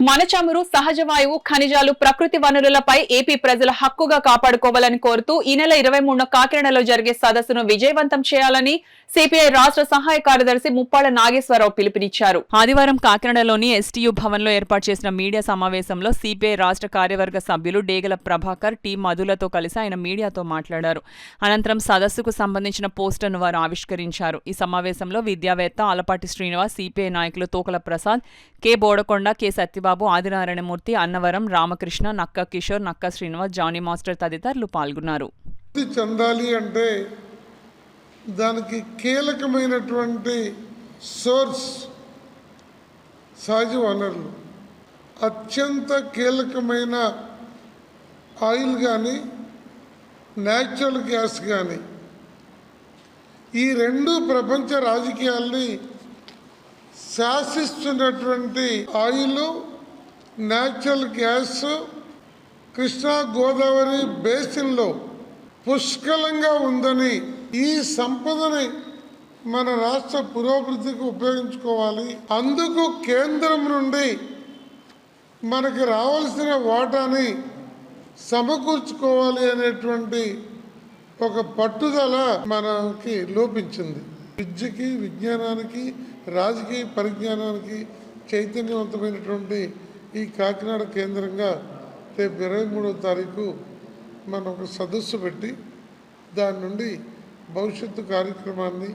మన చమురు, సహజ వాయువు, ఖనిజాలు, ప్రకృతి వనరులపై ఏపీ ప్రజల హక్కుగా కాపాడుకోవాలని కోరుతూ ఈ నెల 23న కాకినాడలో జరిగే సదస్సును విజయవంతం చేయాలని సిపిఐ రాష్ట్ర సహాయ కార్యదర్శి ముప్పాళ్ల నాగేశ్వరరావు పిలుపునిచ్చారు. ఆదివారం కాకినాడలోని ఎస్టీయూ భవన్లో ఏర్పాటు చేసిన మీడియా సమావేశంలో సిపిఐ రాష్ట్ర కార్యవర్గ సభ్యులు డేగల ప్రభాకర్, టి మధులతో కలిసి ఆయన మీడియాతో మాట్లాడారు. అనంతరం సదస్సుకు సంబంధించిన పోస్టర్ను వారు ఆవిష్కరించారు. ఈ సమావేశంలో విద్యావేత్త ఆలపాటి శ్రీనివాస్, సిపిఐ నాయకులు తోకల ప్రసాద్, కె బోడకొండ, కె సత్యబాబు, ఆదినారాయణమూర్తి, అన్నవరం రామకృష్ణ, నక్క కిషోర్, నక్క శ్రీనివాస్, జానీ మాస్టర్ తదితరులు పాల్గొన్నారు. చెందాలి అంటే దానికి కీలకమైనటువంటి సోర్స్ సహజ వనరులు. అత్యంత కీలకమైన ఆయిల్ కానీ న్యాచురల్ గ్యాస్ కానీ ఈ రెండు ప్రపంచ రాజకీయాల్ని శాసిస్తున్నటువంటి oil, natural gas Krishna Godavari బేసిన్లో పుష్కలంగా ఉందని, ఈ సంపదని మన రాష్ట్ర పురోభివృద్ధికి ఉపయోగించుకోవాలి. అందుకు కేంద్రం నుండి మనకి రావాల్సిన వాటాని సమకూర్చుకోవాలి అనేటువంటి ఒక పట్టుదల మనకి లోపించింది. విద్యకి, విజ్ఞానానికి, రాజకీయ పరిజ్ఞానానికి చైతన్యవంతమైనటువంటి ఈ కాకినాడ కేంద్రంగా రేపు 23వ తారీఖు మనం ఒక సదస్సు పెట్టి దాని నుండి భవిష్యత్తు కార్యక్రమాన్ని,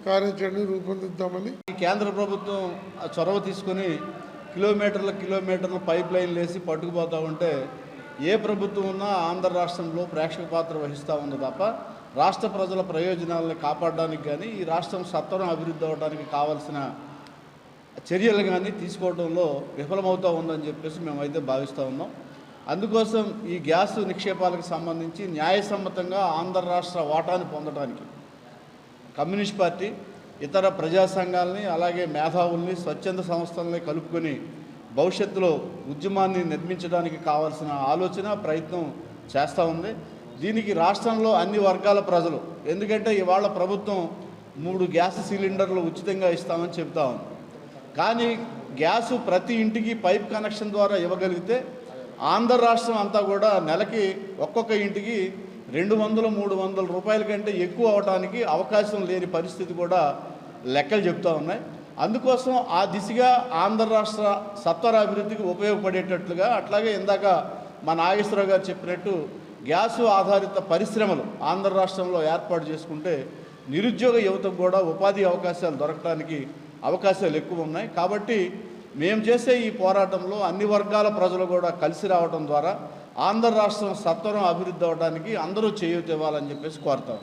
కార్యాచరణని రూపొందిద్దామని కేంద్ర ప్రభుత్వం చొరవ తీసుకొని కిలోమీటర్ల పైప్ లైన్లు వేసి పట్టుకుపోతూ ఉంటే ఏ ప్రభుత్వం ఉన్నా ఆంధ్ర రాష్ట్రంలో ప్రేక్షక పాత్ర వహిస్తూ ఉంది తప్ప రాష్ట్ర ప్రజల ప్రయోజనాలను కాపాడడానికి కానీ ఈ రాష్ట్రం సత్వరం అభివృద్ధి అవ్వడానికి కావాల్సిన చర్యలు కానీ తీసుకోవడంలో విఫలమవుతూ ఉందని చెప్పేసి మేమైతే భావిస్తూ ఉన్నాం. అందుకోసం ఈ గ్యాస్ నిక్షేపాలకు సంబంధించి న్యాయసమ్మతంగా ఆంధ్ర రాష్ట్ర వాటాను పొందడానికి కమ్యూనిస్ట్ పార్టీ ఇతర ప్రజా సంఘాలని, అలాగే మేధావుల్ని, స్వచ్ఛంద సంస్థలని కలుపుకొని భవిష్యత్తులో ఉద్యమాన్ని నిర్మించడానికి కావాల్సిన ఆలోచన, ప్రయత్నం చేస్తూ ఉంది. దీనికి రాష్ట్రంలో అన్ని వర్గాల ప్రజలు, ఎందుకంటే ఇవాళ ప్రభుత్వం 3 గ్యాస్ సిలిండర్లు ఉచితంగా ఇస్తామని చెప్తా ఉంది. కానీ గ్యాసు ప్రతి ఇంటికి పైప్ కనెక్షన్ ద్వారా ఇవ్వగలిగితే ఆంధ్ర రాష్ట్రం అంతా కూడా నెలకి ఒక్కొక్క ఇంటికి 200-300 రూపాయల కంటే ఎక్కువ అవడానికి అవకాశం లేని పరిస్థితి కూడా లెక్కలు చెప్తూ ఉన్నాయి. అందుకోసం ఆ దిశగా ఆంధ్ర రాష్ట్ర సత్వర అభివృద్ధికి ఉపయోగపడేటట్లుగా, అట్లాగే ఇందాక మా నాగేశ్వరరావు గారు చెప్పినట్టు గ్యాసు ఆధారిత పరిశ్రమలు ఆంధ్ర రాష్ట్రంలో ఏర్పాటు చేసుకుంటే నిరుద్యోగ యువతకు కూడా ఉపాధి అవకాశాలు దొరకడానికి అవకాశాలు ఎక్కువ ఉన్నాయి. కాబట్టి మేము చేసే ఈ పోరాటంలో అన్ని వర్గాల ప్రజలు కూడా కలిసి రావడం ద్వారా ఆంధ్ర రాష్ట్రం సత్వరం అభివృద్ధి అవ్వడానికి అందరూ చేయూత ఇవ్వాలని చెప్పేసి కోరుతాం.